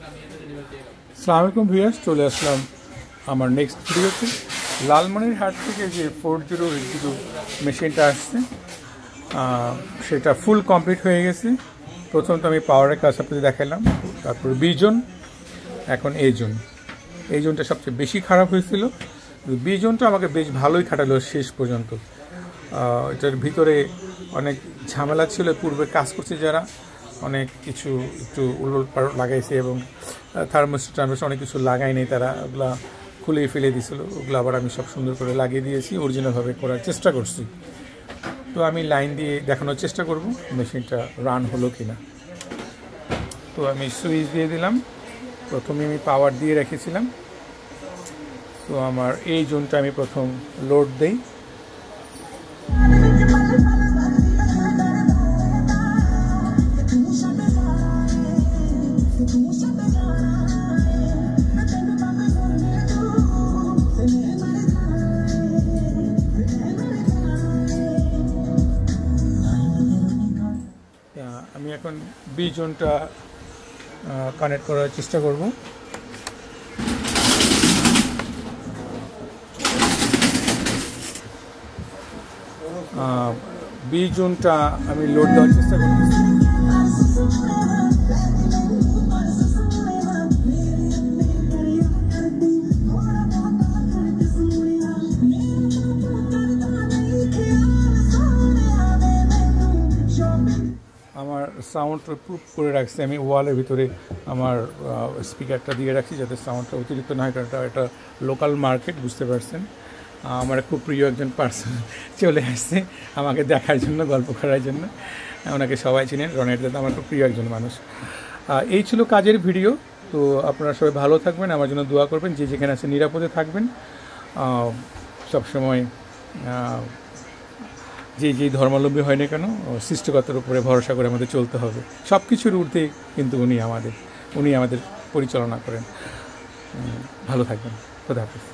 আসসালামু আলাইকুম ভিউয়ার্স, চলে আসলাম আমার নেক্সট ভিডিওতে। লালমনিরহাট থেকে যে 4080 মেশিনটা আসছে সেটা ফুল কমপ্লিট হয়ে গেছে। প্রথম তো আমি পাওয়ারের কাজ আপনাদের দেখালাম, তারপর বিজন, এখন এই জোনটা সবচেয়ে বেশি খারাপ হয়েছিল। বিজনটা আমাকে বেশ ভালোই খাটালো শেষ পর্যন্ত। এটার ভিতরে অনেক ঝামেলা ছিল, পূর্বে কাজ করছে যারা অনেক কিছু একটু উলটপালট লাগাইছে এবং থার্মোস্ট্যাট অনেক কিছু লাগাই নেই, তারা ওগুলা খুলে ফেলে দিয়েছিল। ওগুলো আবার আমি সব সুন্দর করে লাগিয়ে দিয়েছি, অরিজিনালভাবে করার চেষ্টা করছি। তো আমি লাইন দিয়ে দেখানোর চেষ্টা করব মেশিনটা রান হলো কিনা। তো আমি সুইচ দিয়ে দিলাম, প্রথমে আমি পাওয়ার দিয়ে রেখেছিলাম। তো আমার এই জোনটা আমি প্রথম লোড দেই। আমি এখন বি জোনটা কানেক্ট করার চেষ্টা করব। বি জোনটা আমি লোড দেওয়ার চেষ্টা করতেছি। আমার সাউন্ডটা প্রুফ করে রাখছি, আমি ওয়ালের ভিতরে আমার স্পিকারটা দিয়ে রাখছি যাতে সাউন্ডটা অতিরিক্ত না হয়, কারণ এটা লোকাল মার্কেট, বুঝতে পারছেন। আমার খুব প্রিয় একজন পার্সন চলে আসছে আমাকে দেখার জন্য, গল্প করার জন্য। ওনাকে সবাই চিনেন, রনের দাদা আমার খুব প্রিয় একজন মানুষ। এই ছিল কাজের ভিডিও। তো আপনারা সবাই ভালো থাকবেন, আমার জন্য দোয়া করবেন, যে যেখানে আছে নিরাপদে থাকবেন। সবসময় যে ধর্মাবলম্বী হয় না কেন, সৃষ্টিকর্তার উপরে ভরসা করে আমাদের চলতে হবে। সব কিছুর ঊর্ধ্বে কিন্তু উনি আমাদের পরিচালনা করেন। ভালো থাকবেন, খোদা হাফেজ।